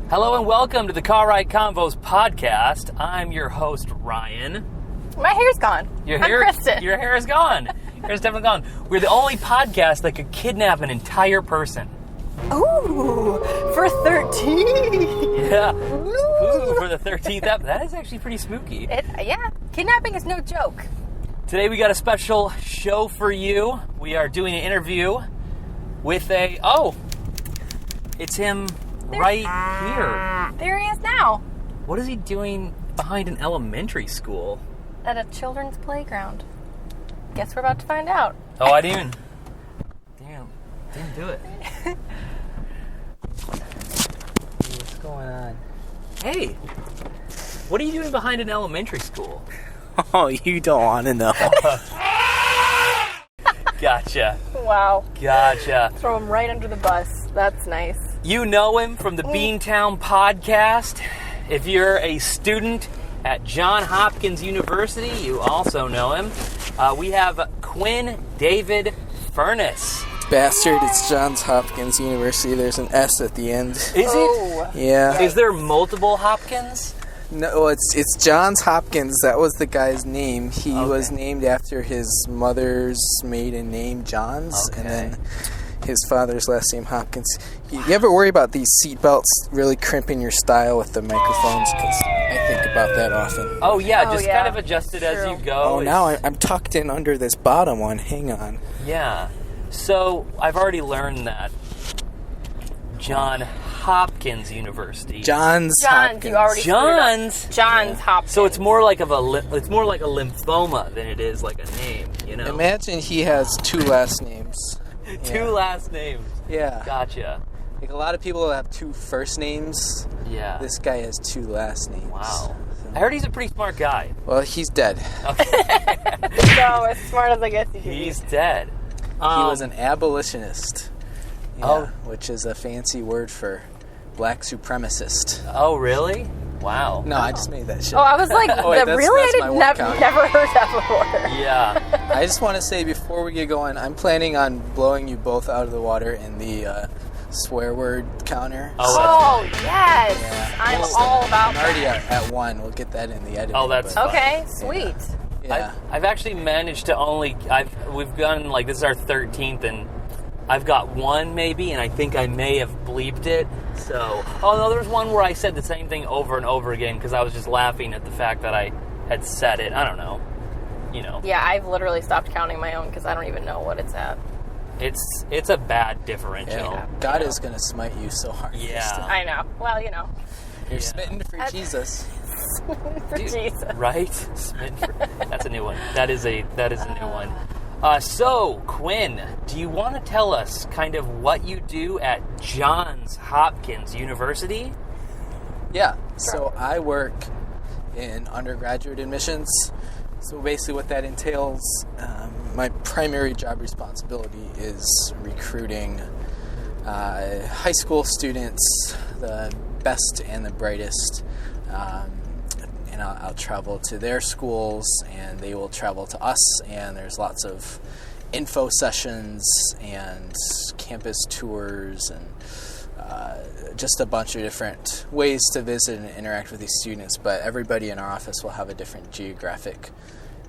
Hello and welcome to the Car Ride Convos Podcast. I'm your host, Ryan. My hair's gone. I'm Kristen. Your hair is gone. Your hair's definitely gone. We're the only podcast that could kidnap an entire person. Ooh, for 13. Yeah. Ooh, for the 13th episode. That is actually pretty spooky. Yeah, kidnapping is no joke. Today we got a special show for you. We are doing an interview with it's him right here. There he is now. What is he doing behind an elementary school? At a children's playground. Guess we're about to find out. Oh, I didn't do it. What's going on? Hey, what are you doing behind an elementary school? Oh, you don't want to know. Gotcha. Wow. Gotcha. Throw him right under the bus. That's nice. You know him from the Beantown podcast. If you're a student at Johns Hopkins University, you also know him. We have Quinn David Furness. Bastard, it's Johns Hopkins University. There's an S at the end. Is it? Yeah. Is there multiple Hopkins? No, it's Johns Hopkins. That was the guy's name. He was named after his mother's maiden name, Johns, and then his father's last name, Hopkins. You ever worry about these seatbelts really crimping your style with the microphones? Because I think about that often. Oh, yeah, kind of adjust it as you go. Oh, now I'm tucked in under this bottom one. Hang on. Yeah. So, I've already learned that Johns Hopkins University. Johns Hopkins. You already Johns Hopkins. So it's more like it's more like a lymphoma than it is like a name, you know. Imagine he has two last names. Two last names. Yeah. Gotcha. Like a lot of people have two first names. Yeah. This guy has two last names. Wow. I heard he's a pretty smart guy. Well, he's dead. So as smart as I guess he can be. He's dead. He was an abolitionist. Yeah, which is a fancy word for black supremacist. Oh, really? Wow. No, I just made that shit. Oh, I was like, really? That's I never heard that before. Yeah. I just want to say before we get going, I'm planning on blowing you both out of the water in the swear word counter. Oh, yes. Yeah. I'm all about I'm already at one. We'll get that in the editing. Oh, that's but, okay, sweet. Yeah. I've actually managed to we've gone, like, this is our 13th, and I've got one maybe, and I think I may have bleeped it. So, there's one where I said the same thing over and over again because I was just laughing at the fact that I had said it. I don't know. You know. Yeah, I've literally stopped counting my own because I don't even know what it's at. It's a bad differential. Yeah. God is going to smite you so hard. Yeah. I know. Well, you know. You're smitten for Jesus. For Jesus. Right? Smitten for... That's a new one. That is a new one. So, Quinn, do you want to tell us kind of what you do at Johns Hopkins University? Yeah, so I work in undergraduate admissions. So basically what that entails, my primary job responsibility is recruiting high school students, the best and the brightest, and I'll travel to their schools, and they will travel to us, and there's lots of info sessions and campus tours and just a bunch of different ways to visit and interact with these students. But everybody in our office will have a different geographic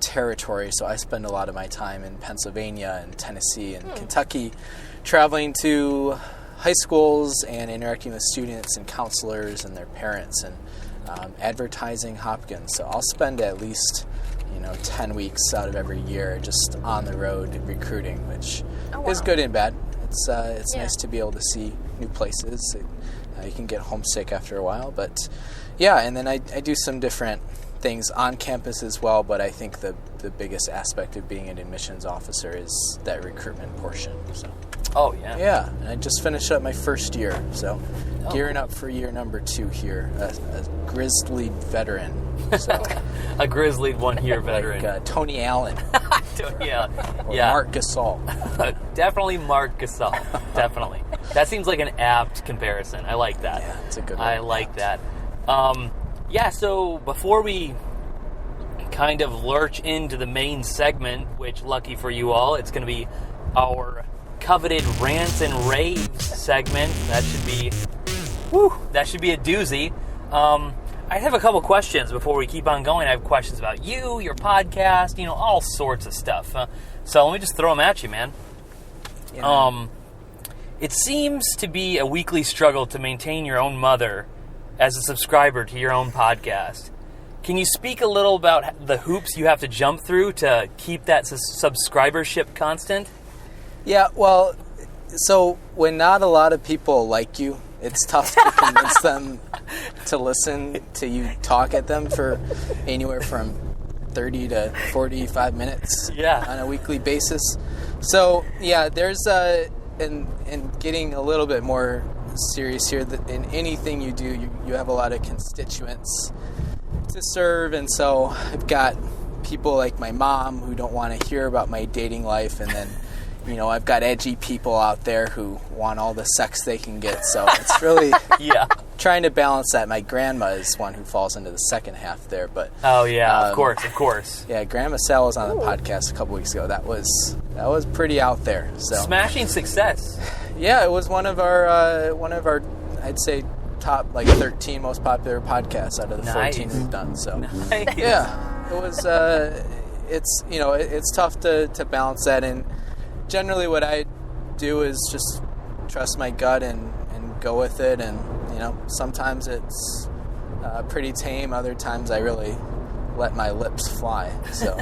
territory, so I spend a lot of my time in Pennsylvania and Tennessee and Kentucky traveling to high schools and interacting with students and counselors and their parents and advertising Hopkins. So I'll spend at least 10 weeks out of every year just on the road recruiting, which is good and bad. It's nice to be able to see new places. You can get homesick after a while, but and then I do some different things on campus as well, but I think the biggest aspect of being an admissions officer is that recruitment portion. So Oh, yeah. Yeah, and I just finished up my first year, so gearing up for year number 2 here, a grizzly veteran. So. A grizzly one-year veteran. Like Tony Allen. Yeah. Or Mark Gasol. Definitely Mark Gasol. Definitely. That seems like an apt comparison. I like that. Yeah, it's a good one. I like that. So before we kind of lurch into the main segment, which, lucky for you all, it's going to be our coveted rants and raves segment. That should be Whew, that should be a doozy. I have a couple questions before we keep on going. I have questions about you, your podcast, all sorts of stuff. So let me just throw them at you, man. Yeah. It seems to be a weekly struggle to maintain your own mother as a subscriber to your own podcast. Can you speak a little about the hoops you have to jump through to keep that subscribership constant? Yeah, well, so when not a lot of people like you, it's tough to convince them to listen to you talk at them for anywhere from 30 to 45 minutes on a weekly basis. So, yeah, there's and getting a little bit more serious here, that in anything you do, you have a lot of constituents to serve, and so I've got people like my mom who don't want to hear about my dating life, and then I've got edgy people out there who want all the sex they can get, so it's really trying to balance that. My grandma is one who falls into the second half there, but of course. Yeah, Grandma Sal was on the podcast a couple weeks ago. That was pretty out there. So smashing success. Yeah, it was one of our I'd say top 13 most popular podcasts out of the 14 we've done. So yeah, it was it's tough to balance that, and generally what I do is just trust my gut and go with it, and sometimes it's pretty tame, other times I really let my lips fly. So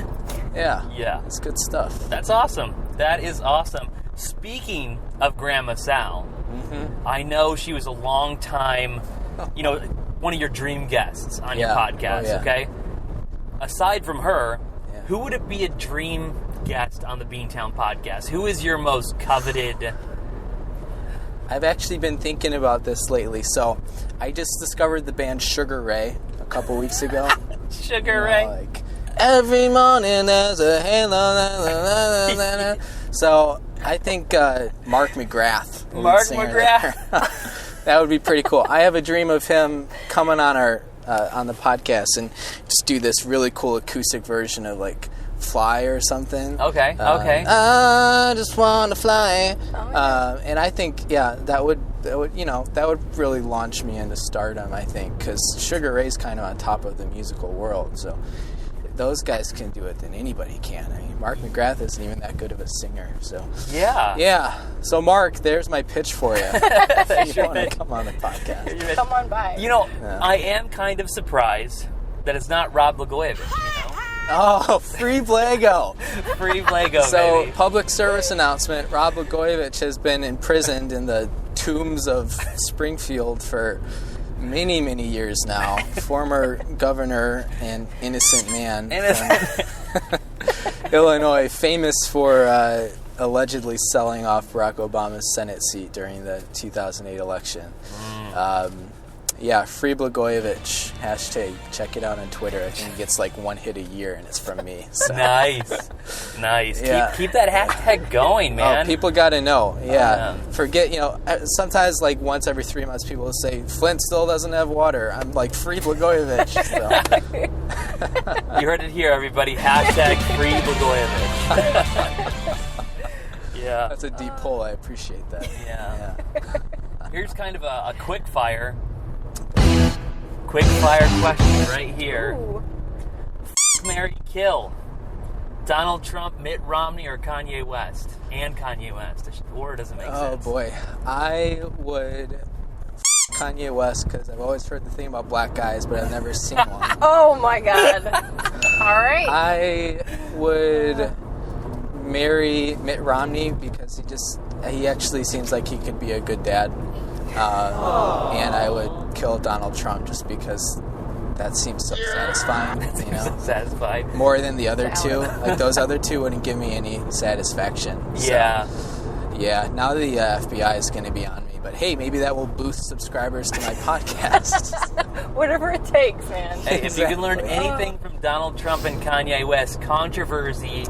yeah, it's good stuff. That's awesome. That is awesome. Speaking of Grandma Sal, I know she was a long time, one of your dream guests on your podcast, okay? Aside from her, who would it be a dream guest on the Beantown podcast? Who is your most coveted? I've actually been thinking about this lately. So I just discovered the band Sugar Ray a couple weeks ago. Sugar Ray. Every morning there's a halo. So I think Mark McGrath. That would be pretty cool. I have a dream of him coming on our on the podcast and just do this really cool acoustic version of Fly or something. Okay. I just want to fly. And I think that would really launch me into stardom, I think, because Sugar Ray's kind of on top of the musical world. So if those guys can do it, then anybody can. I mean, Mark McGrath isn't even that good of a singer. So yeah. So Mark, there's my pitch for you. If you want to come on the podcast, come on by. I am kind of surprised that it's not Rob Blagojevich. Oh, free Blago. Free Blago, so, baby. Public service announcement. Rob Blagojevich has been imprisoned in the tombs of Springfield for many, many years now. Former governor and innocent man from Illinois, famous for allegedly selling off Barack Obama's Senate seat during the 2008 election. Free Blagojevich. Hashtag, check it out on Twitter. I think he gets one hit a year, and it's from me. So. Nice. Yeah. Keep that hashtag going, man. Oh, people got to know. Yeah. Forget, sometimes once every 3 months people will say, Flint still doesn't have water. I'm free Blagojevich. So. You heard it here, everybody. Hashtag free Blagojevich. Yeah. That's a deep pull. I appreciate that. Yeah. Here's kind of a quick fire question right here. Marry, kill. Donald Trump, Mitt Romney, or Kanye West? And Kanye West. Or doesn't make sense. Oh, boy. I would Kanye West, because I've always heard the thing about black guys, but I've never seen one. Oh, my God. All right. I would marry Mitt Romney because he actually seems like he could be a good dad. And I would kill Donald Trump just because that seems so satisfying. Satisfied. More than the other two. Those other two wouldn't give me any satisfaction. So, yeah. Now the FBI is going to be on me, but hey, maybe that will boost subscribers to my podcast. Whatever it takes, man. Hey, if you can learn anything from Donald Trump and Kanye West, controversy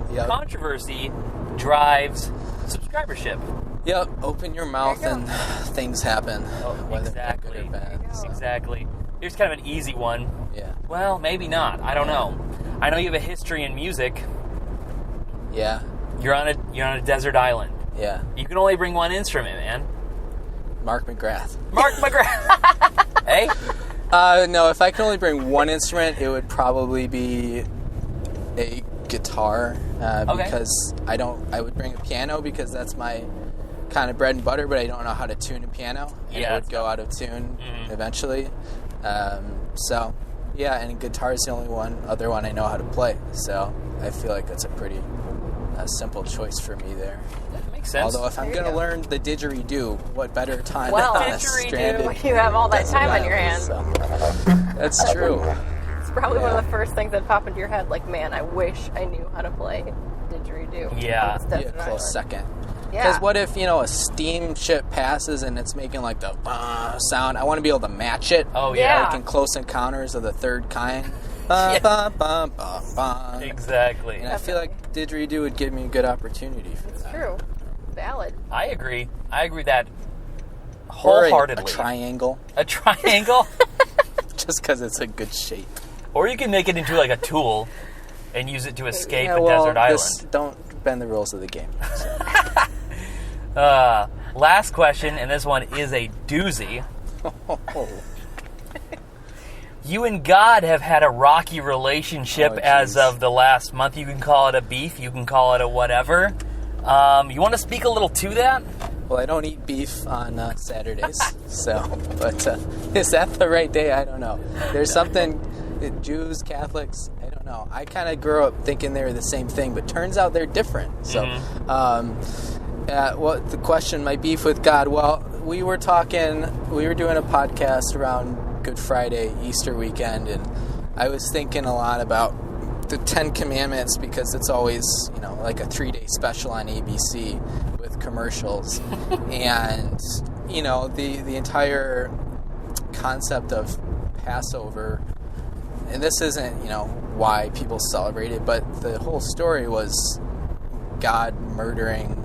drives subscribership. Yep, open your mouth and things happen, whether they're good or bad. So. Exactly. Here's kind of an easy one. Yeah. Well, maybe not. I don't know. I know you have a history in music. Yeah. You're on a desert island. Yeah. You can only bring one instrument, man. Mark McGrath. Mark McGrath. Hey? No, if I could only bring one instrument, it would probably be a guitar. Because I would bring a piano because that's my kind of bread and butter, but I don't know how to tune a piano. And it would go out of tune eventually. So, yeah, and guitar is the only other one I know how to play. So I feel like that's a pretty simple choice for me there. That makes sense. Although if I'm going to learn the didgeridoo, what better time Well, than a stranded when you have all that time on your hands. So, that's true. It's probably one of the first things that pop into your head, like, man, I wish I knew how to play didgeridoo. Yeah. Be a close second. Yeah. Because what if, a steamship passes and it's making like the sound? I want to be able to match it. Oh, yeah. Like in Close Encounters of the Third Kind. Exactly. And I feel like didgeridoo would give me a good opportunity for that. It's true. Valid. I agree with that wholeheartedly. Or a triangle. A triangle? Just because it's a good shape. Or you can make it into like a tool and use it to escape a desert island. Don't bend the rules of the game. So. Last question, and this one is a doozy. You and God have had a rocky relationship as of the last month. You can call it a beef. You can call it a whatever. You want to speak a little to that? Well, I don't eat beef on Saturdays, but is that the right day? I don't know. There's something, Jews, Catholics, I don't know. I kind of grew up thinking they were the same thing, but turns out they're different. So, the question, my beef with God, well, we were doing a podcast around Good Friday, Easter weekend, and I was thinking a lot about the 10 Commandments because it's always, like a 3-day special on ABC with commercials. And, the entire concept of Passover, and this isn't, why people celebrate it, but the whole story was God murdering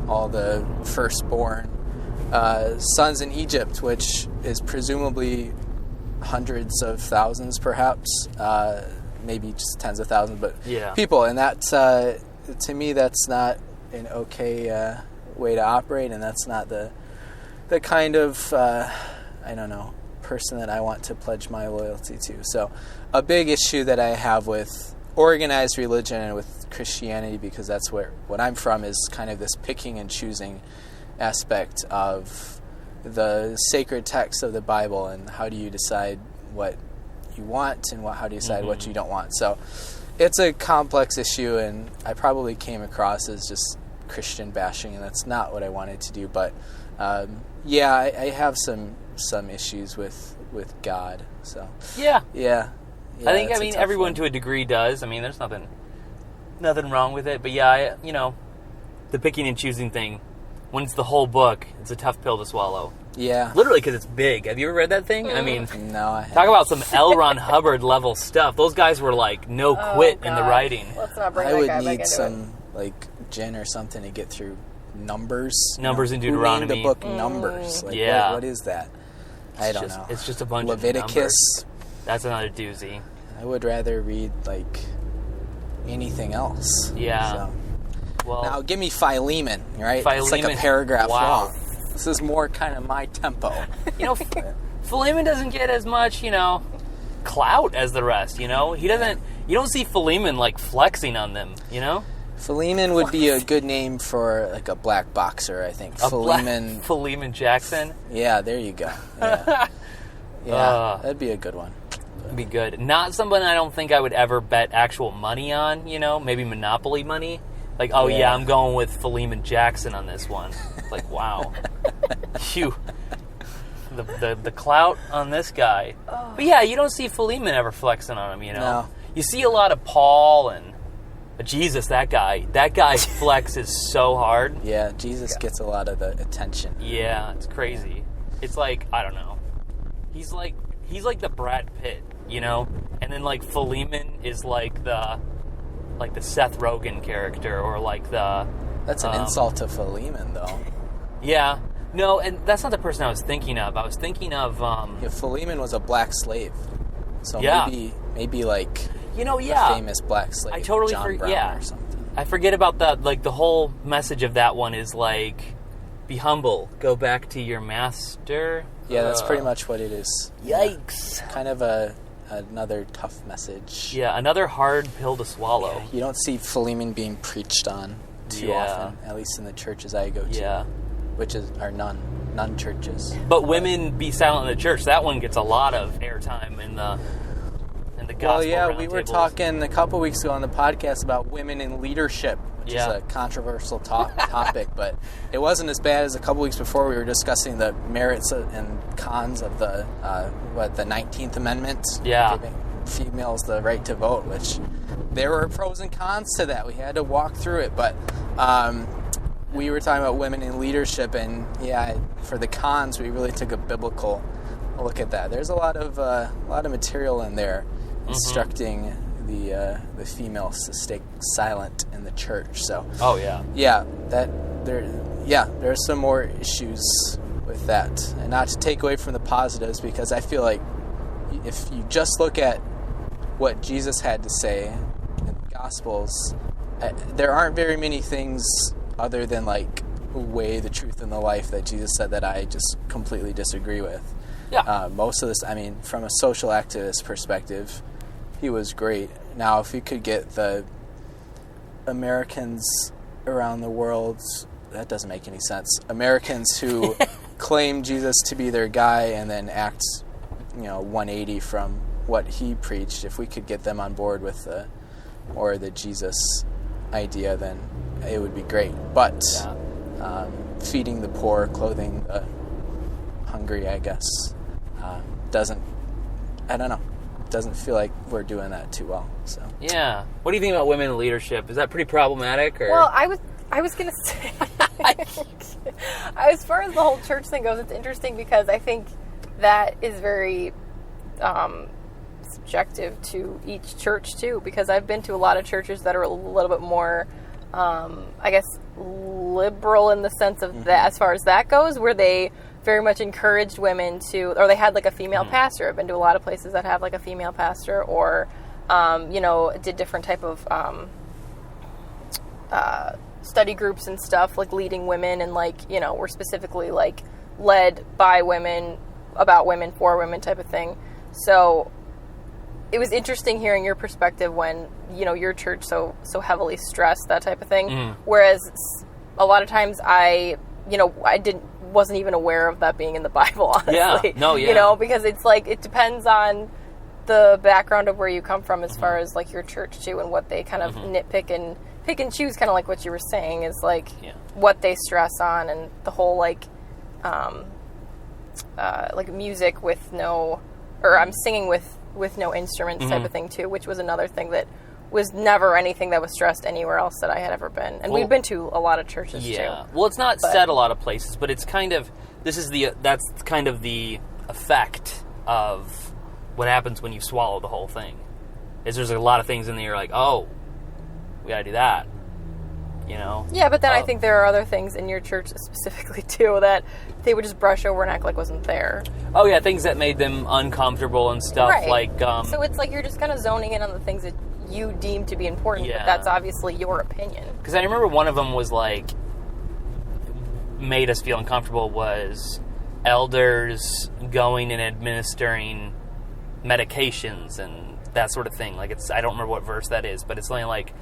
all the firstborn sons in Egypt, which is presumably hundreds of thousands, perhaps, maybe just tens of thousands, but people. And that, to me, that's not an okay way to operate, and that's not the kind of, person that I want to pledge my loyalty to. So a big issue that I have with organized religion and with Christianity, because that's what I'm from, is kind of this picking and choosing aspect of the sacred text of the Bible, and how do you decide what you want and how do you decide what you don't want. So it's a complex issue, and I probably came across as just Christian bashing, and that's not what I wanted to do. But I have some issues with God. So yeah, I think everyone to a degree does. I mean, there's nothing wrong with it. But the picking and choosing thing, when it's the whole book, it's a tough pill to swallow. Yeah. Literally, because it's big. Have you ever read that thing? I mean, no, I haven't. Talk about some L. Ron Hubbard level stuff. Those guys were like quit in the writing. Let's not bring I that would guy back need into some like gin or something to get through Numbers. Numbers in Who Deuteronomy. named the book Numbers? Like, what is that? I don't know. It's just a bunch Leviticus. of numbers. That's another doozy. I would rather read like anything else. Yeah. So. Well, now give me Philemon, right? It's like a paragraph long. This is more kind of my tempo. Philemon doesn't get as much, clout as the rest, He doesn't, you don't see Philemon like flexing on them, Philemon would be a good name for like a black boxer, I think. Philemon Jackson? Yeah, there you go. Yeah, that'd be a good one. Be good. Not someone I don't think I would ever bet actual money on, maybe Monopoly money. Like, I'm going with Philemon Jackson on this one. Like, wow. Phew. The clout on this guy. Oh. But yeah, you don't see Philemon ever flexing on him, No. You see a lot of Paul and Jesus, that guy. That guy flexes so hard. Yeah, Jesus gets a lot of the attention. Yeah, it's crazy. It's like, I don't know. He's like the Brad Pitt, And then like Philemon is like the Seth Rogen character, or like the... That's an insult to Philemon, though. Yeah. No, and that's not the person I was thinking of. I was thinking of... Philemon was a black slave. So maybe like... a famous black slave. I totally John Brown or something. I forget about that. Like, the whole message of that one is like... be humble. Go back to your master. Yeah, that's pretty much what it is. Yikes. Yeah. Kind of another tough message. Yeah, another hard pill to swallow. Yeah, you don't see Philemon being preached on too often, at least in the churches I go to. Yeah. Which are none churches. But women be silent in the church. That one gets a lot of airtime in the gospel. Well, yeah, we were roundtables. talking a couple weeks ago on the podcast about women in leadership, which is a controversial topic, but it wasn't as bad as a couple weeks before. We were discussing the merits and cons of the 19th Amendment, giving females the right to vote, which there were pros and cons to that. We had to walk through it, but we were talking about women in leadership, and for the cons, we really took a biblical look at that. There's a lot of material in there instructing the females to stay silent in the church. So there's some more issues with that, and not to take away from the positives, because I feel like if you just look at what Jesus had to say in the Gospels, there aren't very many things other than like the way, the truth, and the life that Jesus said that I just completely disagree with. Yeah. Most of this, I mean, from a social activist perspective, he was great. Now, if you could get the Americans around the world, that doesn't make any sense. Americans who claim Jesus to be their guy and then act, 180 from what he preached, if we could get them on board with the Jesus idea, then it would be great. But feeding the poor, clothing the hungry, I guess, doesn't feel like we're doing that too well. So yeah, what do you think about women in leadership? Is that pretty problematic? Or? Well, I was gonna say, as far as the whole church thing goes, it's interesting because I think that is very subjective to each church too. Because I've been to a lot of churches that are a little bit more, I guess, liberal in the sense of that, as far as that goes, where they very much encouraged women to, or they had like a female pastor. I've been to a lot of places that have like a female pastor, or did different type of study groups and stuff, like leading women, and like, were specifically like led by women, about women, for women type of thing. So it was interesting hearing your perspective when, your church so heavily stressed that type of thing. Whereas a lot of times I wasn't even aware of that being in the Bible, honestly. Because it's like, it depends on the background of where you come from as far as like your church too, and what they kind of nitpick and pick and choose, kind of like what you were saying, is like what they stress on, and the whole like music with no, or I'm singing with no instruments type of thing too, which was another thing that was never anything that was stressed anywhere else that I had ever been. And we've been to a lot of churches too. Well, it's not said a lot of places, but it's kind of, that's kind of the effect of what happens when you swallow the whole thing. Is there's a lot of things in there you're like, oh, we gotta do that. Yeah, but then I think there are other things in your church specifically too that they would just brush over and act like wasn't there. Oh yeah, things that made them uncomfortable and stuff, right. Like so it's like you're just kind of zoning in on the things that you deem to be important, but that's obviously your opinion. Because I remember one of them was like, made us feel uncomfortable, was elders going and administering medications and that sort of thing. Like, I don't remember what verse that is, but it's something like,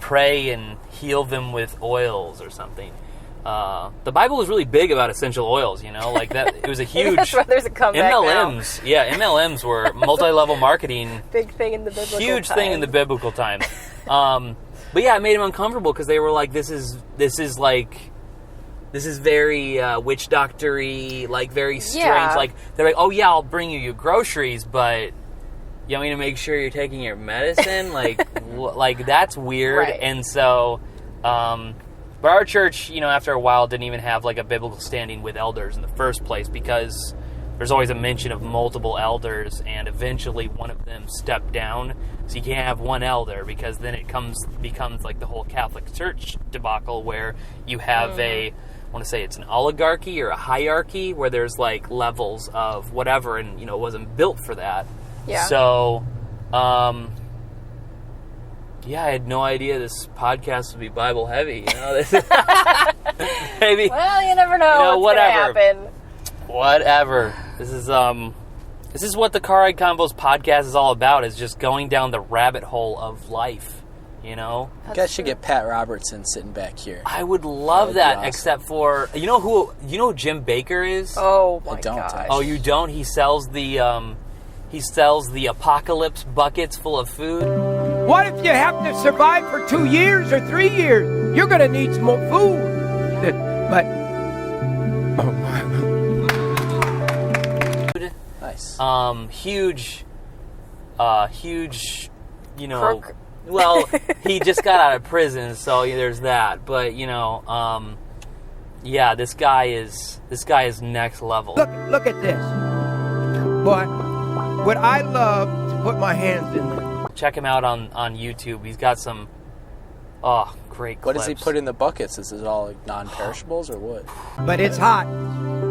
pray and heal them with oils or something. The Bible was really big about essential oils, like that. It was a huge. That's why there's a comeback MLMs. Now. Yeah, MLMs were multi-level marketing. Big thing in the biblical huge times. thing in the biblical times. But yeah, it made them uncomfortable because they were like, this is very witch doctor-y, like very strange. Yeah. Like, they're like, oh yeah, I'll bring you your groceries, but you want me to make sure you're taking your medicine? Like, like that's weird. Right. And so, but our church, after a while didn't even have like a biblical standing with elders in the first place, because there's always a mention of multiple elders, and eventually one of them stepped down. So you can't have one elder, because then it becomes like the whole Catholic Church debacle, where you have I want to say it's an oligarchy or a hierarchy, where there's like levels of whatever, and it wasn't built for that. Yeah. So, I had no idea this podcast would be Bible heavy. maybe. Well, you never know what's going to happen. Whatever. This is what the Car Ride Convos podcast is all about, is just going down the rabbit hole of life, you know? You guys should get Pat Robertson sitting back here. I would love that, awesome. except for, you know who Jim Baker is? Oh, my I don't, gosh. actually. Oh, you don't? He sells the apocalypse buckets full of food. What if you have to survive for 2 years or 3 years? You're going to need some more food. But, oh my. Nice. Huge, you know. Crook. Well, he just got out of prison, so there's that. But you know, yeah, this guy is next level. Look at this. But would I love to put my hands in there? Check him out on YouTube. He's got some great clips. What does he put in the buckets? Is it all like non-perishables or what? But it's hot.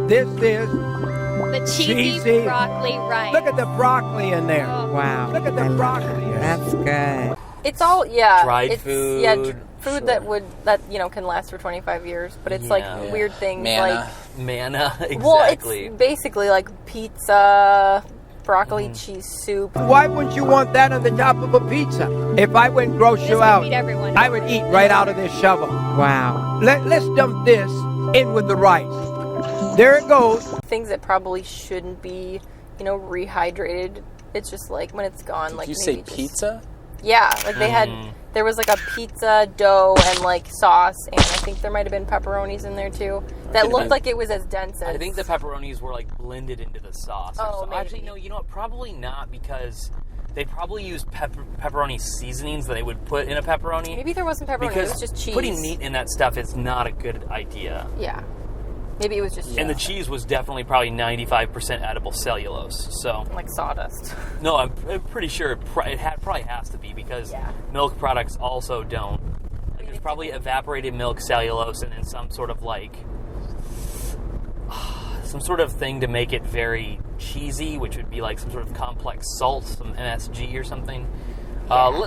This is The cheesy broccoli rice. Look at the broccoli in there. Oh. Wow. Look at the broccoli. That's good. It's all, yeah. Dried it's, food. Yeah, food Sure. that can last for 25 years. But it's like Yeah. weird things Manna. Manna, exactly. Well, it's basically like pizza, broccoli cheese soup. Why wouldn't you want that on the top of a pizza? If I went grocery This would out, feed everyone. I would eat right out of this shovel. Wow. Let's dump this in with the rice. There it goes. Things that probably shouldn't be, rehydrated. It's just like when it's gone. Did like you maybe say just- pizza? Yeah, like they had. There was like a pizza dough and like sauce, and I think there might have been pepperonis in there too. That Could've looked been. like it was as dense as. I think the pepperonis were like blended into the sauce. or Oh, something. maybe. Actually, no. You know what? Probably not, because they probably used pepperoni seasonings that they would put in a pepperoni. Maybe there wasn't pepperoni. Because It was just cheese. putting meat in that stuff is not a good idea. Yeah. Maybe it was just And the cheese was definitely probably 95% edible cellulose. So like sawdust. no, I'm pretty sure it probably has to be, because Yeah. milk products also don't. Like, there's probably evaporated milk cellulose and then some sort of like some sort of thing to make it very cheesy, which would be like some sort of complex salt, some MSG or something.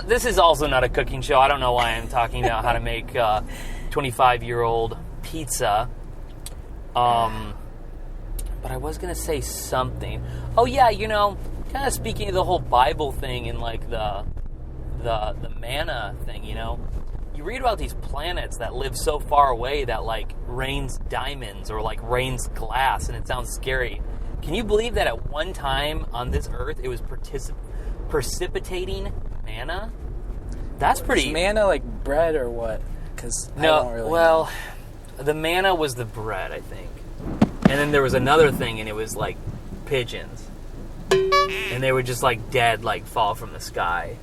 This is also not a cooking show. I don't know why I'm talking about how to make 25-year-old pizza. But I was gonna say something. Oh yeah, kind of speaking of the whole Bible thing and like the manna thing, you read about these planets that live so far away that like rains diamonds or like rains glass, and it sounds scary. Can you believe that at one time on this earth it was precipitating manna? That's pretty. Is manna like bread or what? Because I No, don't really well, the manna was the bread, I think. And then there was another thing, and it was like pigeons. And they would just like dead, like fall from the sky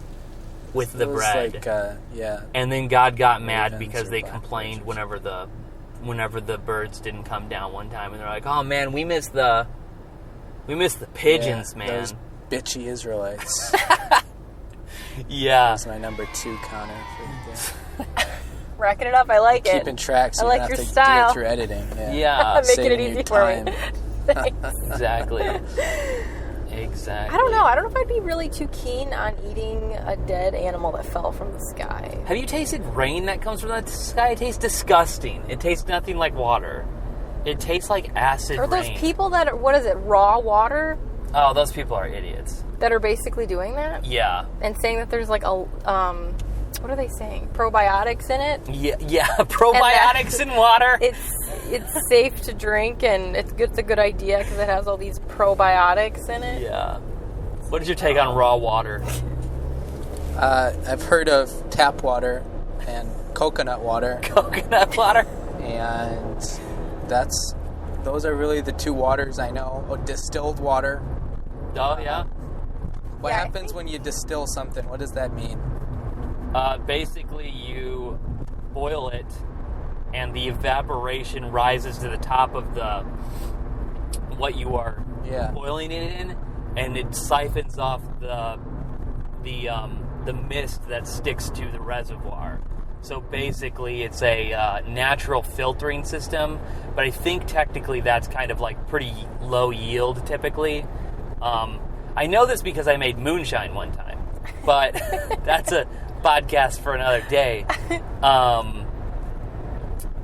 with the It was bread. like, yeah. And then God got mad Ravens because or they black complained vultures. whenever the birds didn't come down one time, and they're like, "Oh man, we missed the pigeons, Yeah, man." Those bitchy Israelites. Yeah. That's my number 2 counter. For the Racking it up. I like it. keeping track so I you like don't have your to style. do it through editing. Yeah. Making it Saving easy your for me. time. Exactly. Exactly. I don't know. I don't know if I'd be really too keen on eating a dead animal that fell from the sky. Have you tasted rain that comes from the sky? It tastes disgusting. It tastes nothing like water. It tastes like acid Are those rain. people that are, what is it, raw water, Oh, those people are idiots. that are basically doing that? Yeah. And saying that there's like what are they saying? Probiotics in it? Yeah. Probiotics in water. It's safe to drink, and it's a good idea because it has all these probiotics in it. Yeah. What is your take on raw water? I've heard of tap water and coconut water, Coconut water? and those are really the 2 waters I know. Oh, distilled water. Oh, yeah. What Yeah, I happens think- when you distill something? What does that mean? Basically, you boil it, and the evaporation rises to the top of what you are Yeah. boiling it in, and it siphons off the mist that sticks to the reservoir. So basically, it's a natural filtering system, but I think technically that's kind of like pretty low yield typically. I know this because I made moonshine one time, but that's a podcast for another day.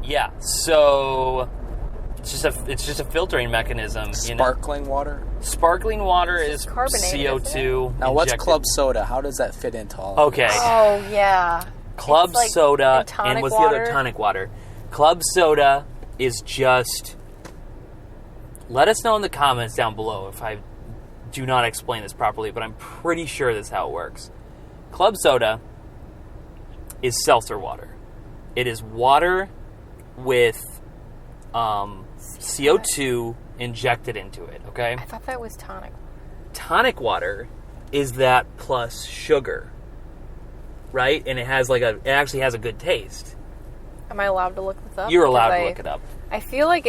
Yeah, so it's just a filtering mechanism. Sparkling water? Sparkling water is carbonated, CO2 Now, what's injected. club soda? How does that fit into all of Okay. this? Oh, yeah. Club It's like soda tonic and what's water. the other? Tonic water. Club soda is just... Let us know in the comments down below if I do not explain this properly, but I'm pretty sure that's how it works. Club soda is seltzer water. It is water with CO2 injected into it, okay? I thought that was tonic. Tonic water is that plus sugar, right? And it actually has a good taste. Am I allowed to look this up? You're allowed Because to look it up. I feel like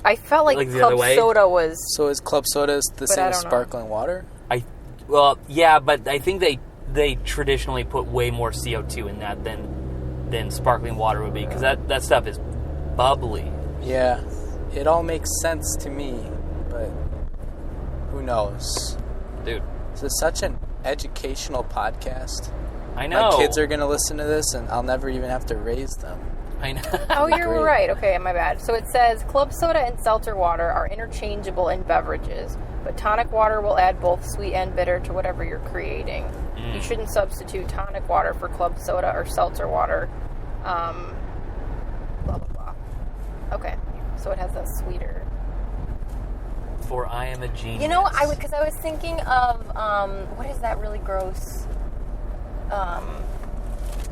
I felt like Like the other club way? soda was... So is club soda the same I as don't know. sparkling water? Well, yeah, but I think they traditionally put way more CO2 in that than sparkling water would be, because that stuff is bubbly. Yeah. It all makes sense to me, but who knows? Dude, This is such an educational podcast. I know. My kids are going to listen to this, and I'll never even have to raise them. I know. Oh, you're Great. right. Okay, my bad. So it says club soda and seltzer water are interchangeable in beverages, but tonic water will add both sweet and bitter to whatever you're creating. You shouldn't substitute tonic water for club soda or seltzer water. Blah, blah, blah. Okay, so it has a sweeter... For I am a genius. You know, because I was thinking of, what is that really gross...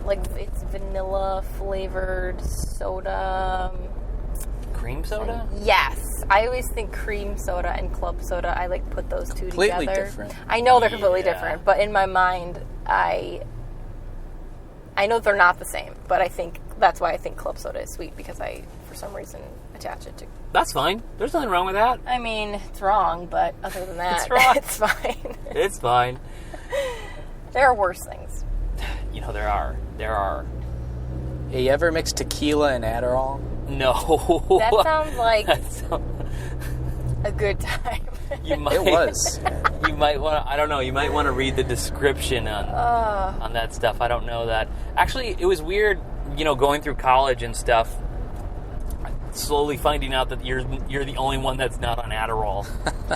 like it's vanilla flavored soda. Cream soda? Yes, I always think cream soda and club soda. I like put those two Completely together. different. I know they're completely Yeah. different, but in my mind, I know they're not the same. But I think that's why I think club soda is sweet, because I, for some reason, attach it to. That's fine. There's nothing wrong with that. I mean, it's wrong, but other than that, It's wrong. it's fine. It's fine. There are worse things. You know, there are. Hey, you ever mix tequila and Adderall? No. That sounds like That sounds- a good time. you might, It was. You might want to, I don't know, you might want to read the description on that stuff. I don't know that. Actually, it was weird, going through college and stuff, slowly finding out that you're the only one that's not on Adderall.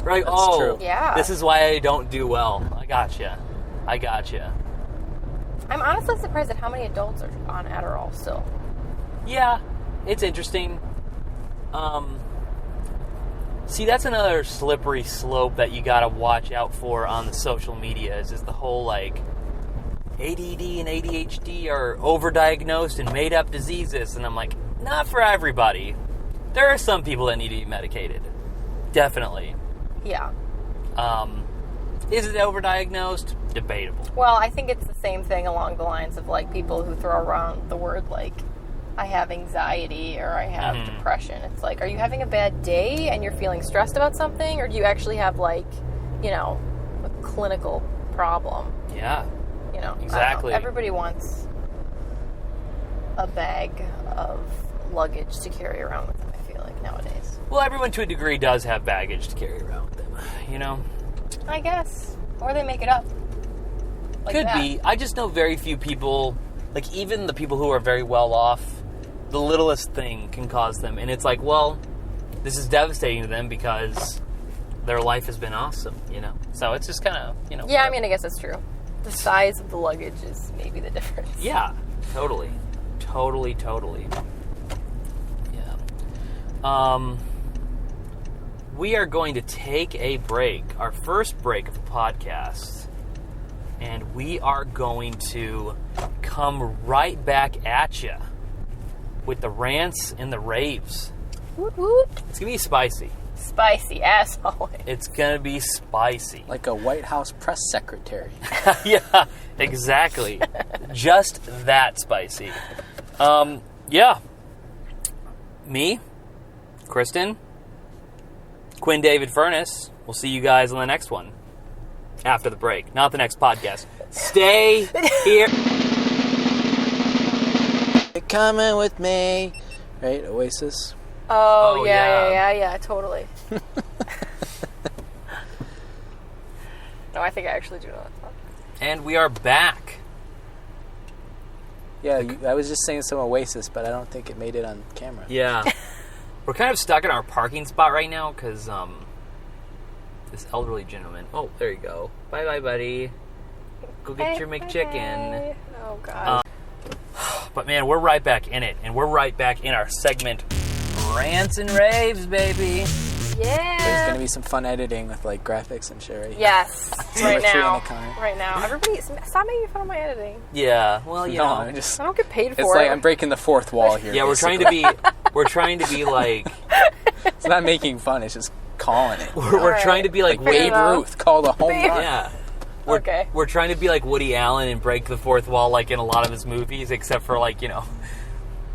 Right? That's true. Yeah. This is why I don't do well. I gotcha. I'm honestly surprised at how many adults are on Adderall still. Yeah, it's interesting. See, that's another slippery slope that you gotta watch out for on the social media, is the whole, ADD and ADHD are overdiagnosed and made up diseases, and I'm like, not for everybody. There are some people that need to be medicated. Definitely. Yeah. Is it overdiagnosed? Debatable. Well, I think it's the same thing along the lines of, people who throw around the word, I have anxiety or I have depression. It's like, are you having a bad day and you're feeling stressed about something? Or do you actually have, a clinical problem? Yeah. I don't know. Exactly. Everybody wants a bag of luggage to carry around with them, I feel like, nowadays. Well, everyone to a degree does have baggage to carry around with them, I guess. Or they make it up. Could be. I just know very few people, even the people who are very well off, the littlest thing can cause them. And it's like, well, this is devastating to them because their life has been awesome, So it's just kind of, Yeah, I guess that's true. The size of the luggage is maybe the difference. Yeah, totally. Yeah. We are going to take a break, our first break of the podcast, and we are going to come right back at you with the rants and the raves. Woot woot. It's going to be spicy. Spicy, as always. It's going to be spicy. Like a White House press secretary. Yeah, exactly. Just that spicy. Yeah. Me, Kristen, Quinn, David, Furness. We'll see you guys on the next one. After the break. Not the next podcast. Stay here. You're coming with me. Right, Oasis. Oh, Oh, yeah, totally. No, I think I actually do know that song. And we are back. Yeah, I was just saying some Oasis, but I don't think it made it on camera. Yeah. We're kind of stuck in our parking spot right now because this elderly gentleman. Oh, there you go. Bye-bye, buddy. Go get your McChicken. Oh, God. But, man, we're right back in it. And we're right back in our segment, Rants and Raves, baby. Yeah. There's going to be some fun editing with, like, graphics and shit, right? Yes. Right Symmetry now. in the car. Right now. Everybody, stop making fun of my editing. Yeah, well, you know. I don't get paid for it. It's like I'm breaking the fourth wall here. Yeah, we're trying to be like... It's not making fun, it's just calling it. We're trying to be like Babe Ruth called a home run. Yeah. We're trying to be like Woody Allen and break the fourth wall like in a lot of his movies, except for like, you know,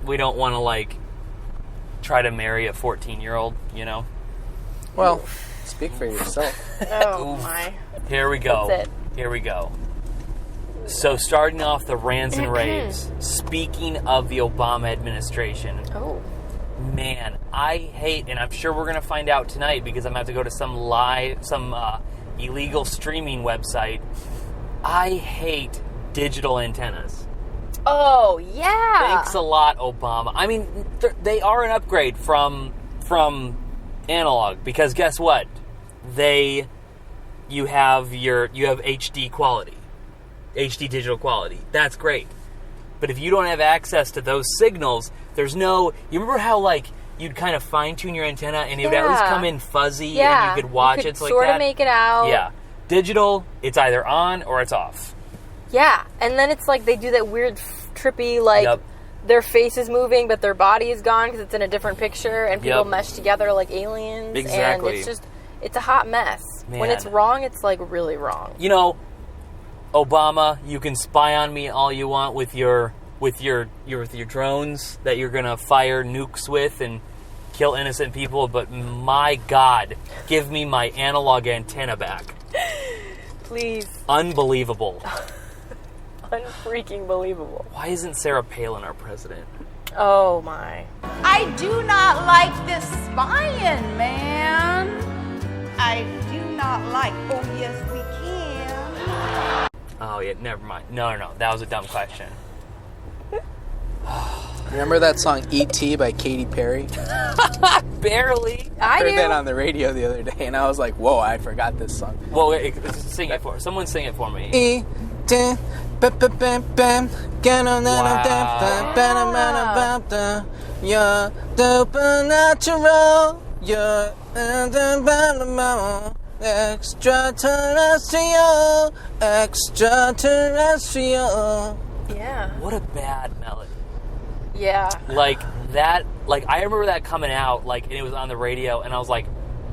we don't want to like try to marry a 14-year-old, you know? Well, speak for yourself. Oh, my. Here we go. That's it. Here we go. So starting off the rants and raves, speaking of the Obama administration. Oh. Man, I hate, and I'm sure we're going to find out tonight because I'm going to have to go to some illegal streaming website. I hate digital antennas. Oh, yeah. Thanks a lot, Obama. I mean, they are an upgrade from analog because guess what? You have HD quality. HD digital quality. That's great. But if you don't have access to those signals, there's no... You remember how, like, you'd kind of fine-tune your antenna and it would at least come in fuzzy and you could watch it like that? sort of make it out. Yeah. Digital, it's either on or it's off. Yeah. And then it's like they do that weird, trippy, like, their face is moving, but their body is gone because it's in a different picture and people mesh together like aliens. Exactly. And it's just... It's a hot mess. Man. When it's wrong, it's, like, really wrong. You know... Obama, you can spy on me all you want with your drones that you're gonna fire nukes with and kill innocent people, but my God, give me my analog antenna back. Please. Unbelievable. Unfreaking believable. Why isn't Sarah Palin our president? Oh my. I do not like this spying, man. I do not like. Oh yes, we can. Oh, yeah, never mind. No. That was a dumb question. Remember that song E.T. by Katy Perry? Barely. I heard that on the radio the other day, and I was like, whoa, I forgot this song. Well, wait, sing it for someone. Sing it for me. E.T. You're supernatural. You're extraterrestrial. Yeah. What a bad melody. Yeah. Like that, like I remember that coming out, like, and it was on the radio, and I was like,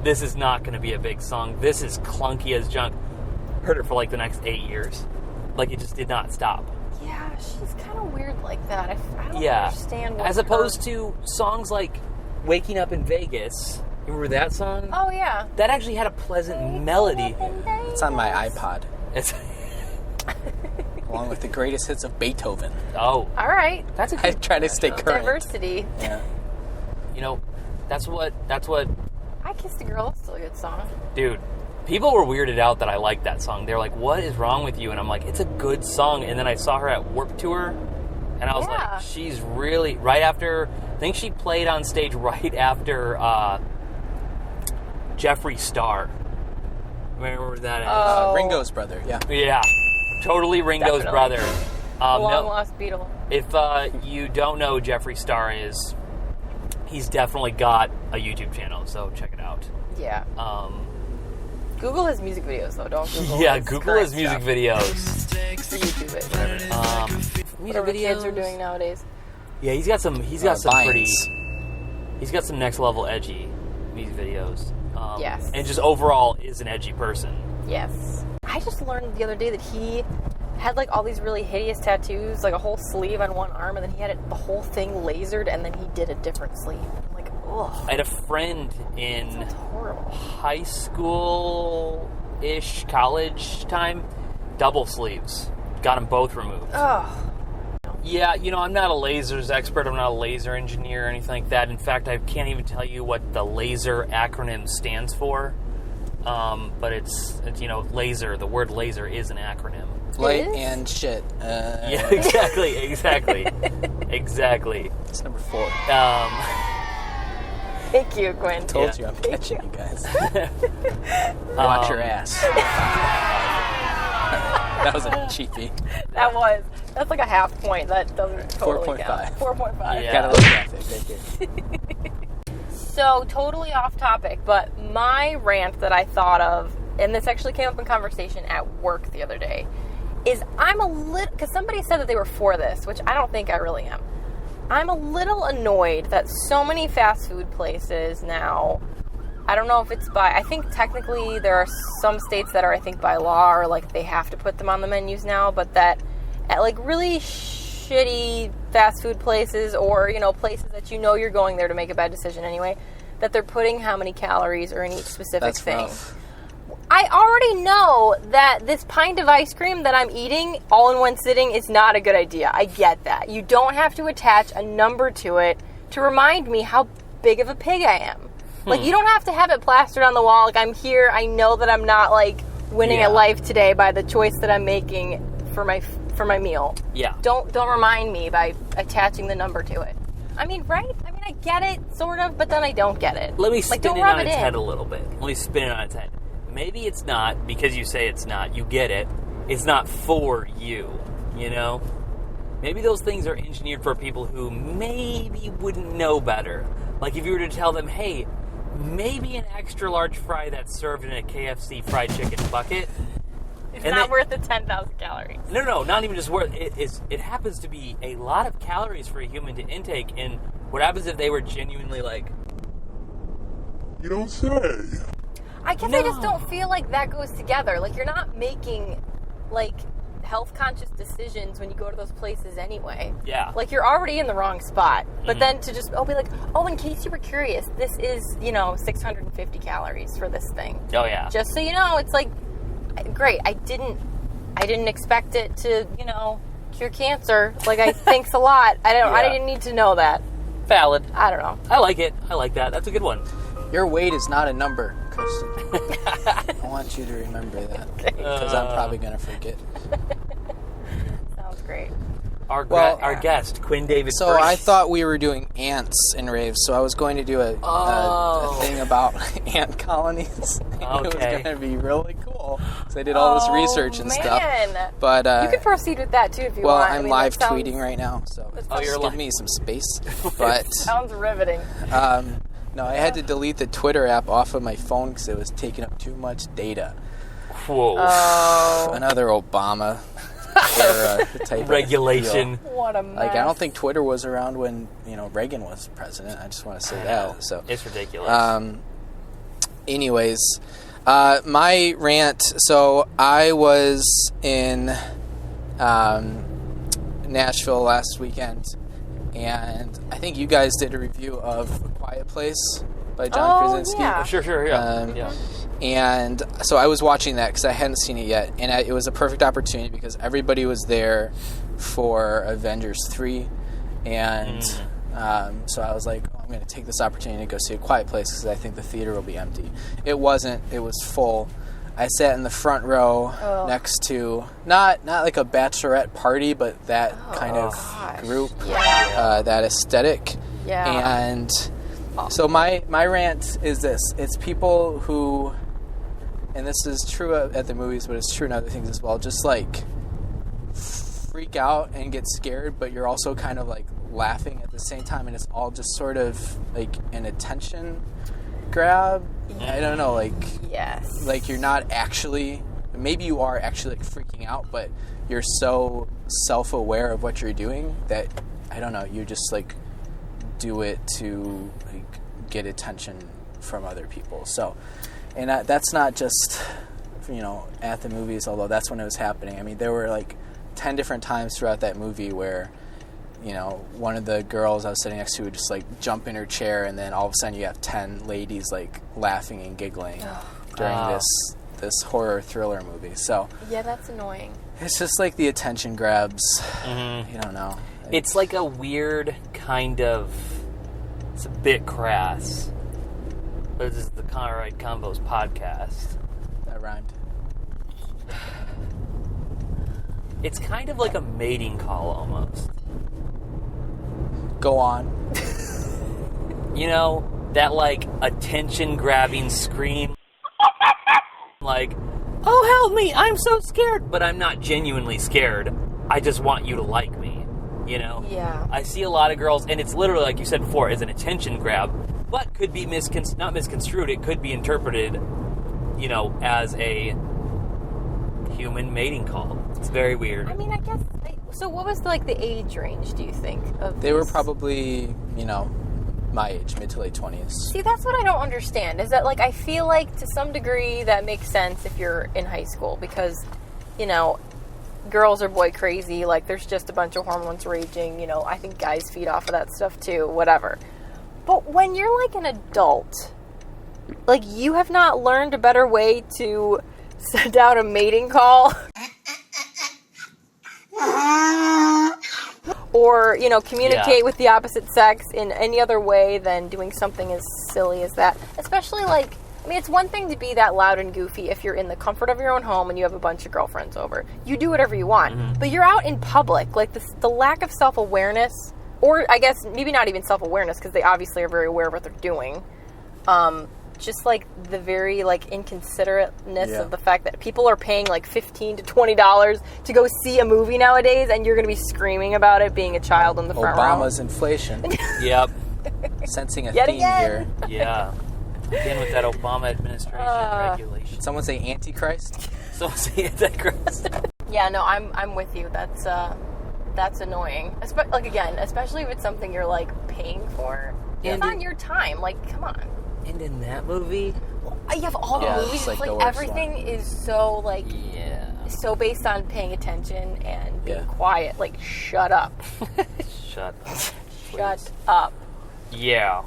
this is not going to be a big song. This is clunky as junk. Heard it for like the next 8 years. Like it just did not stop. Yeah, she's kind of weird like that. I don't understand what as opposed to songs like Waking Up in Vegas. You remember that song? Oh, yeah. That actually had a pleasant melody. It's on my iPod. It's along with the greatest hits of Beethoven. Oh. All right. That's a I good try to stay current. Diversity. Yeah. You know, that's what I Kissed a Girl. That's still a good song. Dude, people were weirded out that I liked that song. They were like, what is wrong with you? And I'm like, it's a good song. And then I saw her at Warped Tour, and I was like, she's really... Right after... I think she played on stage right after Jeffree Star. Remember that is? Ringo's brother, yeah. Yeah. Totally Ringo's brother. Long-lost Beatle. If you don't know who Jeffree Star is, he's definitely got a YouTube channel, so check it out. Yeah. Google his music videos, though. Don't Google Yeah, his Google his music videos. YouTube it, whatever. Whatever the kids are doing nowadays. Yeah, he's got some pretty... He's got some next level edgy music videos. Yes. And just overall is an edgy person. Yes. I just learned the other day that he had like all these really hideous tattoos, like a whole sleeve on one arm, and then he had the whole thing lasered, and then he did a different sleeve. I'm like, ugh. I had a friend in high school-ish, college time, double sleeves. Got them both removed. Oh. Yeah, you know, I'm not a lasers expert. I'm not a laser engineer or anything like that. In fact, I can't even tell you what the laser acronym stands for. but it's laser. The word laser is an acronym. Light and shit. Yeah, exactly. It's number 4. Thank you, Quinn. Told you I'm catching you guys. Watch your ass. That was a cheapie. That's like a half point. That doesn't totally 4.5. 4.5. Yeah. Got a little graphic right here. So, totally off topic, but my rant that I thought of, and this actually came up in conversation at work the other day, is I'm a little, because somebody said that they were for this, which I don't think I really am. I'm a little annoyed that so many fast food places now, I don't know if it's I think technically there are some states that are, I think by law, or like they have to put them on the menus now, but that at like really shitty fast food places, or, places that you're going there to make a bad decision anyway, that they're putting how many calories are in each specific thing. Rough. I already know that this pint of ice cream that I'm eating all in one sitting is not a good idea. I get that. You don't have to attach a number to it to remind me how big of a pig I am. Like, you don't have to have it plastered on the wall. Like, I'm here. I know that I'm not, like, winning at life today by the choice that I'm making for my meal. Yeah. Don't remind me by attaching the number to it. I mean, right? I mean, I get it, sort of, but then I don't get it. Let me spin it on its head a little bit. Let me spin it on its head. Maybe it's not, because you say it's not, you get it, it's not for you, Maybe those things are engineered for people who maybe wouldn't know better. Like if you were to tell them, hey, maybe an extra large fry that's served in a KFC fried chicken bucket. It's not worth the 10,000 calories. No, not even just worth it. It happens to be a lot of calories for a human to intake, and what happens if they were genuinely like, you don't say. I guess I just don't feel like that goes together. Like, you're not making, like, health-conscious decisions when you go to those places anyway. Yeah. Like, you're already in the wrong spot. But then to just, be like, in case you were curious, this is, 650 calories for this thing. Oh, yeah. Just so you know, it's like, great, I didn't expect it to, cure cancer. Like, thanks a lot. I didn't need to know that. Valid. I don't know. I like it. I like that. That's a good one. Your weight is not a number, Kristen. I want you to remember that, because I'm probably going to forget. Sounds great. Our guest, Quinn David. So I thought we were doing ants and raves, so I was going to do a thing about ant colonies. It was going to be really cool, because I did all this research and stuff. But you can proceed with that too if you well, want. I'm live tweeting right now, so you're give me some space. But sounds riveting. No, I had to delete the Twitter app off of my phone because it was taking up too much data. Whoa. Oh. Another Obama type regulation. Of deal. What a mess. Like, I don't think Twitter was around when, Reagan was president. I just want to say that. So it's ridiculous. Anyways, my rant. So I was in Nashville last weekend, and I think you guys did a review of A Quiet Place by John Krasinski. Yeah. Sure, yeah. And so I was watching that because I hadn't seen it yet, and it was a perfect opportunity because everybody was there for Avengers 3, and so I was like, I'm going to take this opportunity to go see A Quiet Place because I think the theater will be empty. It wasn't. It was full. I sat in the front row next to, not like a bachelorette party, but that kind of group, that aesthetic. Yeah. And so my rant is this. It's people who, and this is true at the movies, but it's true in other things as well, just like freak out and get scared, but you're also kind of like laughing at the same time, and it's all just sort of like an attention grab. I don't know, like, yes, like you're not actually, maybe you are actually like freaking out, but you're so self-aware of what you're doing that, I don't know, you just like do it to like get attention from other people. So, and that's not just, at the movies, although that's when it was happening. I mean, there were like 10 different times throughout that movie where, one of the girls I was sitting next to would just like jump in her chair, and then all of a sudden you have 10 ladies like laughing and giggling during this horror thriller movie. So yeah, that's annoying. It's just like the attention grabs. You don't know. It's like a weird kind of, it's a bit crass, This is the Car Ride Convos Podcast. That rhymed. It's kind of like a mating call almost. Go on. You know, that like attention-grabbing scream. Like, oh, help me, I'm so scared. But I'm not genuinely scared. I just want you to like me, you know? Yeah. I see a lot of girls, and it's literally, like you said before, as an attention grab, but could be not misconstrued. It could be interpreted, you know, as a human mating call. It's very weird. I mean, I guess. So, what was like the age range? Do you think of? They were probably, you know, my age, mid to late 20s. See, that's what I don't understand. Is that like I feel like to some degree that makes sense if you're in high school because, you know, girls are boy crazy. Like there's just a bunch of hormones raging. You know, I think guys feed off of that stuff too. Whatever. But when you're like an adult, like you have not learned a better way to send out a mating call. Or, you know, communicate with the opposite sex in any other way than doing something as silly as that. Especially, like, I mean, it's one thing to be that loud and goofy if you're in the comfort of your own home and you have a bunch of girlfriends over. You do whatever you want. Mm-hmm. But you're out in public. Like, the lack of self-awareness, or I guess maybe not even self-awareness, because they obviously are very aware of what they're doing. Just, like, the very, like, inconsiderateness of the fact that people are paying, like, $15 to $20 to go see a movie nowadays, and you're going to be screaming about it being a child in the front row. Obama's inflation. Yep. Sensing a Yet theme again. here. Yeah. Again with that Obama administration regulation. Someone say Antichrist? Someone say Antichrist. Yeah, no, I'm with you. That's annoying. Like, again, especially if it's something you're, like, paying for. It's on your time. Like, come on. And in that movie, you have all the movies. It's like everything is so like so based on paying attention and being quiet. Like shut up. Shut up. Shut up. Yeah,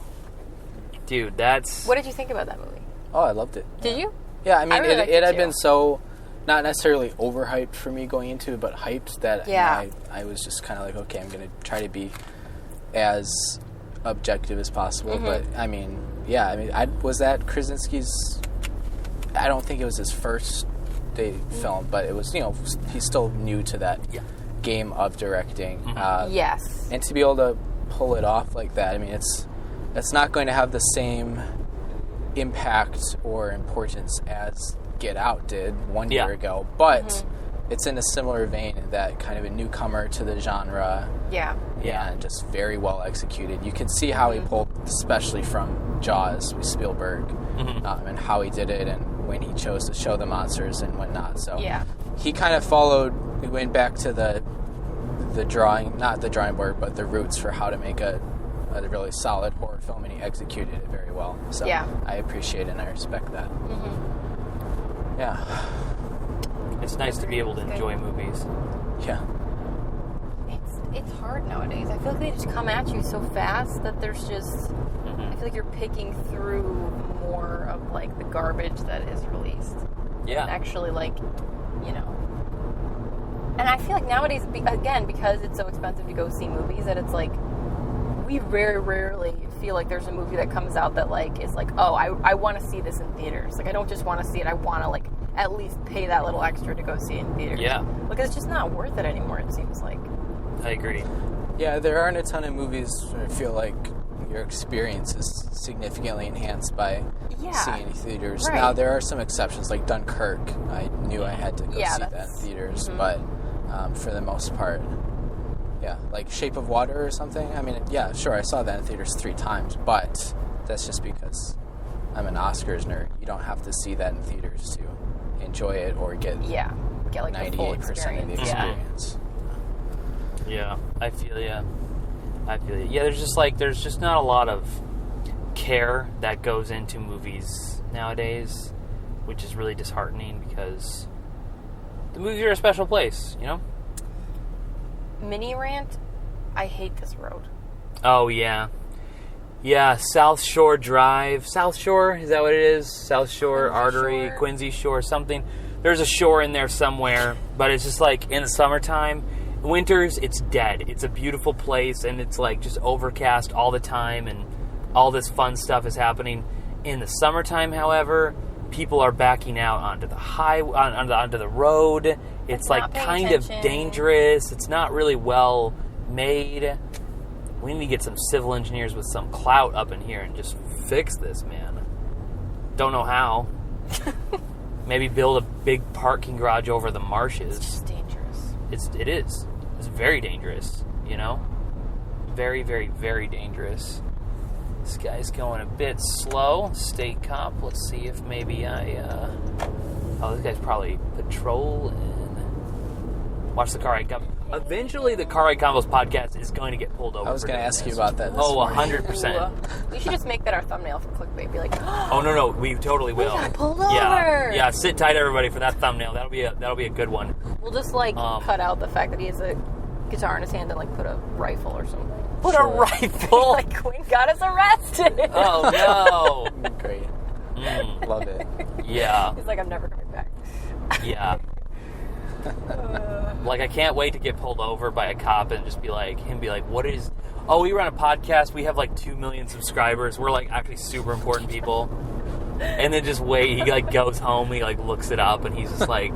dude, that's. What did you think about that movie? Oh, I loved it. Did you? Yeah, I mean, really it had been so not necessarily overhyped for me going into it, but hyped that I was just kind of like, okay, I'm gonna try to be as objective as possible. Mm-hmm. But I mean. Yeah, I mean, was that Krasinski's? I don't think it was his first day film, but it was. You know, he's still new to that game of directing. Mm-hmm. Yes, and to be able to pull it off like that, I mean, it's not going to have the same impact or importance as Get Out did 1 year ago, but it's in a similar vein in that kind of a newcomer to the genre. Yeah, and just very well executed. You can see how he pulled, especially from Jaws with Spielberg, and how he did it, and when he chose to show the monsters and whatnot. So he kind of followed. We went back to the drawing, not the drawing board, but the roots for how to make a really solid horror film, and he executed it very well. So I appreciate it and I respect that. Mm-hmm. Yeah. It's nice to be able to enjoy movies. Yeah. It's hard nowadays. I feel like they just come at you so fast that there's just... I feel like you're picking through more of, like, the garbage that is released. Yeah. And actually, like, you know... And I feel like nowadays, again, because it's so expensive to go see movies, that it's like... We very rarely feel like there's a movie that comes out that, like, is like, oh, I want to see this in theaters. Like, I don't just want to see it. I want to, like, at least pay that little extra to go see it in theaters. Yeah. Like, it's just not worth it anymore, it seems like. I agree. Yeah, there aren't a ton of movies where I feel like your experience is significantly enhanced by seeing in theaters. Right. Now, there are some exceptions, like Dunkirk. I knew I had to go see that in theaters, but for the most part, like Shape of Water or something. I mean, yeah, sure, I saw that in theaters 3 times, but that's just because I'm an Oscars nerd. You don't have to see that in theaters to enjoy it or get like 98% of the experience. Yeah, I feel you. Yeah, there's just not a lot of care that goes into movies nowadays, which is really disheartening because the movies are a special place, you know? Mini rant, I hate this road. Oh, yeah. Yeah, South Shore Drive. South Shore, is that what it is? South Shore Quincy Artery, Shore. Quincy Shore, something. There's a shore in there somewhere, but it's just like in the summertime. Winters, it's dead. It's a beautiful place, and it's like just overcast all the time, and all this fun stuff is happening. In the summertime, however, people are backing out onto the onto the road. It's like kind of dangerous. It's not really well made. We need to get some civil engineers with some clout up in here and just fix this, man. Don't know how. Maybe build a big parking garage over the marshes. It's just dangerous. It is. It's very dangerous, you know? Very, very, very dangerous. This guy's going a bit slow. State cop. Let's see if maybe this guy's probably patrolling. Watch the Car Ride Convos. Eventually, the Car Ride Convos podcast is going to get pulled over. I was going to ask you about that. 100%. We should just make that our thumbnail for clickbait. Be like, oh no, we totally will. We got pulled over. Yeah. Sit tight, everybody, for that thumbnail. That'll be a good one. We'll just cut out the fact that he has a guitar in his hand and put a rifle or something. Put a rifle. Quinn got us arrested. Oh no! Great. Love it. Yeah. He's like, I'm never coming back. Yeah. I can't wait to get pulled over by a cop and just be like, what is... Oh, we run a podcast. We have 2 million subscribers. We're actually super important people. And then just wait. He goes home. He looks it up and he's just 20?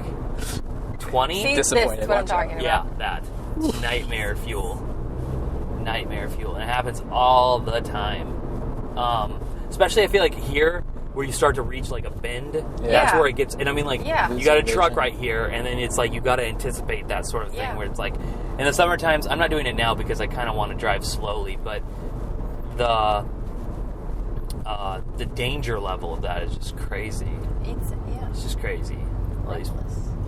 See, disappointed. This is what I'm talking about. Yeah, that. Nightmare fuel. Nightmare fuel. And it happens all the time. Especially I feel like here, where you start to reach a bend, that's where it gets. And I mean, you got a truck right here, and then it's you got to anticipate that sort of thing. Where it's in the summer times, I'm not doing it now because I kind of want to drive slowly, but the danger level of that is just crazy. It's just crazy.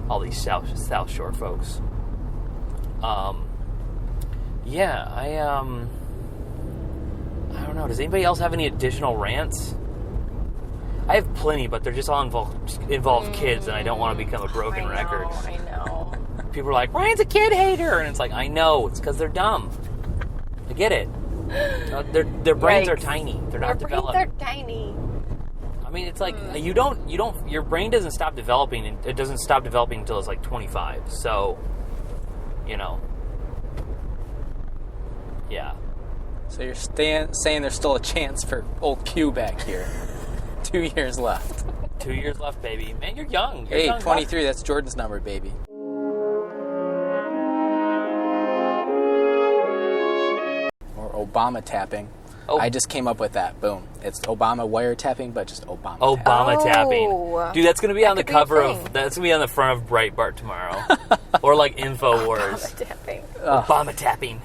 All these South Shore folks. I don't know. Does anybody else have any additional rants? I have plenty, but they're just all involve kids, and I don't want to become a broken record. I know. People are like, Ryan's a kid hater, and it's I know. It's because they're dumb. I get it. Their brains are tiny. They're not developed. Their brains are tiny. I mean, it's you don't. Your brain doesn't stop developing. And it doesn't stop developing until it's 25. So, yeah. So you're saying there's still a chance for old Q back here. 2 years left. 2 years left, baby. Man, you're young. Hey, 23. That's Jordan's number, baby. Or Obama tapping. Oh. I just came up with that. Boom. It's Obama wiretapping, but just Obama tapping. Dude, that's going to be on the cover of... That's going to be on the front of Breitbart tomorrow. Or InfoWars. Obama tapping. Obama tapping.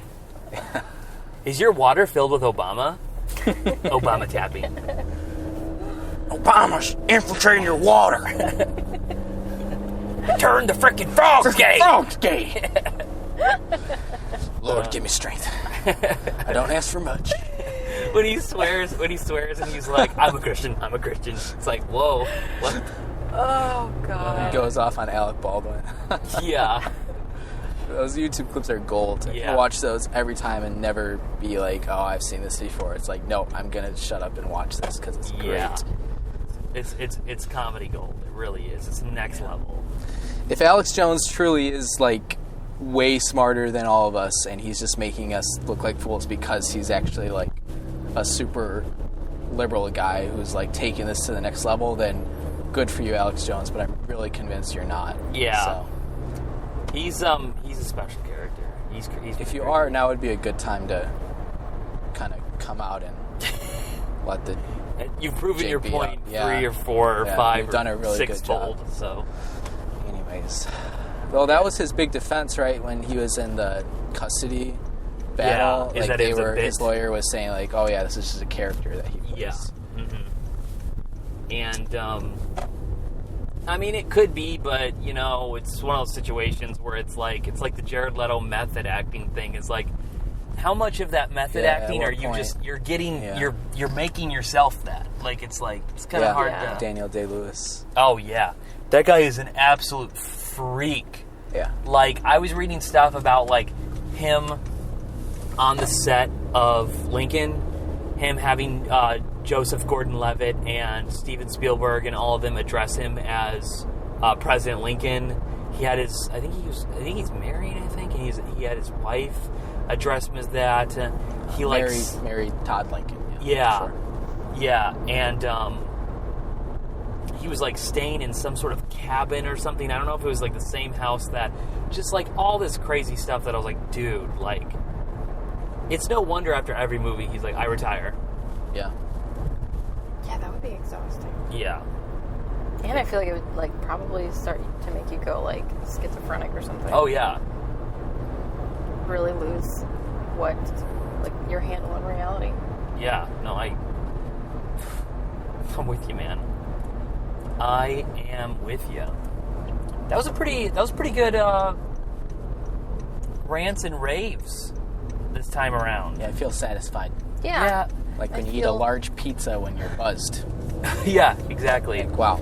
Is your water filled with Obama? Obama tapping. Obama's infiltrating your water. Turn the freaking frogs gay. Frogs gay. Lord, give me strength. I don't ask for much. When he swears and he's like, I'm a Christian. It's whoa. What? Oh, God. He goes off on Alec Baldwin. Yeah. Those YouTube clips are gold. Yeah. I watch those every time and never be like, oh, I've seen this before. It's no, I'm going to shut up and watch this because it's great. Yeah. It's comedy gold. It really is. It's next level. If Alex Jones truly is way smarter than all of us and he's just making us look like fools because he's actually a super liberal guy who's taking this to the next level, then good for you, Alex Jones, but I'm really convinced you're not. Yeah. So. He's a special character. He's if you are, now would be a good time to kind of come out and let the you've proven your point up. 3 or 4 or 5 you've done a really good six-fold. job. So, anyways, well, that was his big defense, right? When he was in the custody battle, yeah, his lawyer was saying oh yeah, this is just a character that he plays. Yeah. Mm-hmm. And I mean, it could be, but it's one of those situations where it's the Jared Leto method acting thing. Is how much of that method acting are you you're getting you're making yourself that it's kind of hard to... Daniel Day-Lewis. Oh yeah, that guy is an absolute freak. Yeah. I was reading stuff about him on the set of Lincoln, him having Joseph Gordon-Levitt and Steven Spielberg and all of them address him as President Lincoln. He had his, I think he's married, and he had his wife address him as that. He married Todd Lincoln. Yeah. Sure. Yeah, and he was like staying in some sort of cabin or something. I don't know if it was like the same house that, just like all this crazy stuff that I was like, dude, like, it's no wonder after every movie he's like, I retire. Yeah. Yeah, that would be exhausting. Yeah. And I feel like it would like probably start to make you go like schizophrenic or something. Oh yeah. Really lose what like your handle on reality. Yeah. No, I'm with you, man. I am with you. That was pretty good rants and raves this time around. Yeah, I feel satisfied. Yeah. Like when you eat a large pizza when you're buzzed. Yeah, exactly. Like, wow.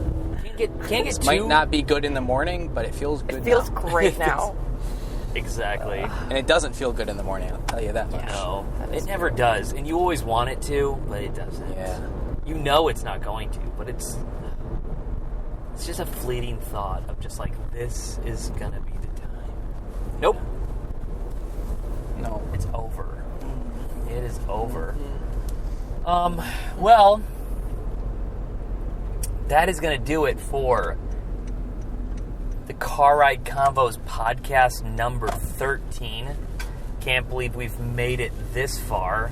Can't get This too... might not be good in the morning, but it feels good It feels now. great now. Exactly. And it doesn't feel good in the morning, I'll tell you that much. No, it never does. And you always want it to, but it doesn't. Yeah. You know it's not going to, but it's just a fleeting thought of just like, this is going to be the time. Nope. No. It's over. It is over. Well, that is going to do it for the Car Ride Convos podcast number 13. Can't believe we've made it this far.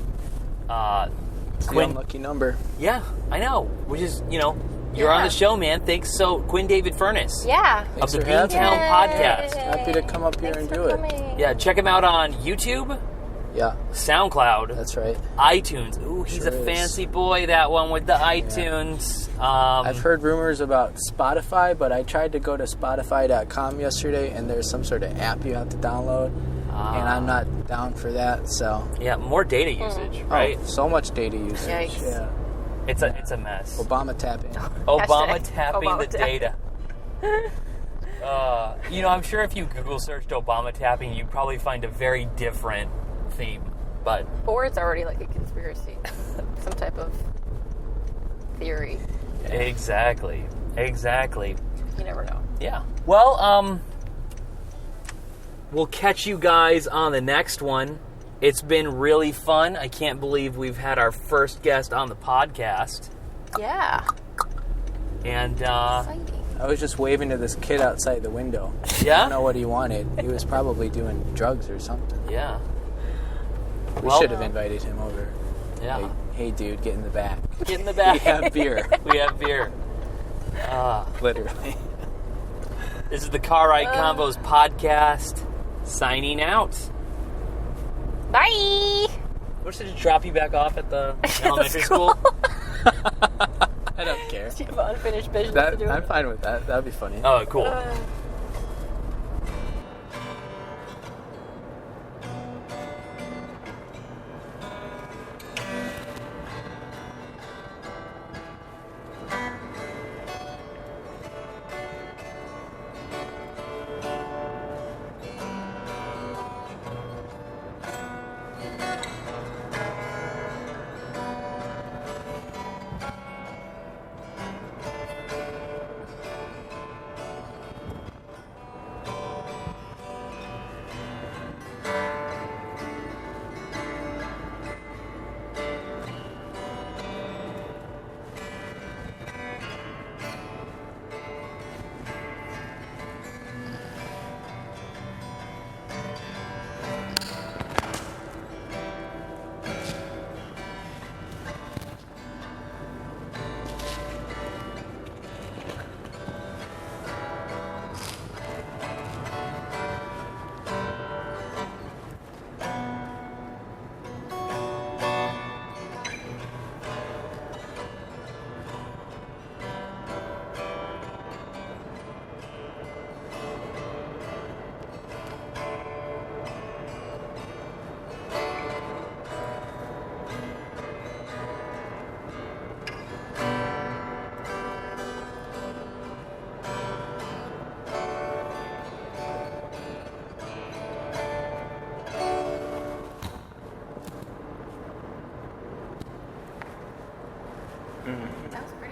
It's the Quinn, unlucky number. yeah, I know. Which is, you're on Yeah. the show, man. Thanks. So, Quinn David Furness Yeah. of Thanks the for having Beantown me. podcast. Happy to come up here Thanks and for do it. coming. Yeah, check him out on YouTube, Yeah, SoundCloud, that's right. iTunes. Ooh, he's Sure a is. fancy boy, that one with the iTunes. I've heard rumors about Spotify, but I tried to go to Spotify.com yesterday, and there's some sort of app you have to download, and I'm not down for that. So, Yeah, more data usage, right? Oh, so much data usage. Yikes. Yeah, It's a mess. Obama tapping. Obama Hashtag tapping Obama the tap. data. I'm sure if you Google searched Obama tapping, you'd probably find a very different theme. But Or it's already like a conspiracy. Some type of theory. exactly. You never know. Yeah. Well, we'll catch you guys on the next one. It's been really fun. I can't believe we've had our first guest on the podcast. Yeah. And Exciting. I was just waving to this kid outside the window. I yeah, don't know what he wanted. He was probably doing drugs or something. yeah, We Well- should have invited him over. yeah. Like, hey, dude, get in the back. Get in the back. We have beer. We have beer. Literally. This is the Car Ride Convos podcast. Signing out. Bye. What should I drop you back off at the elementary school? I don't care. Do you have unfinished business to do? I'm fine with that. That'd be funny. Oh, cool. That was great.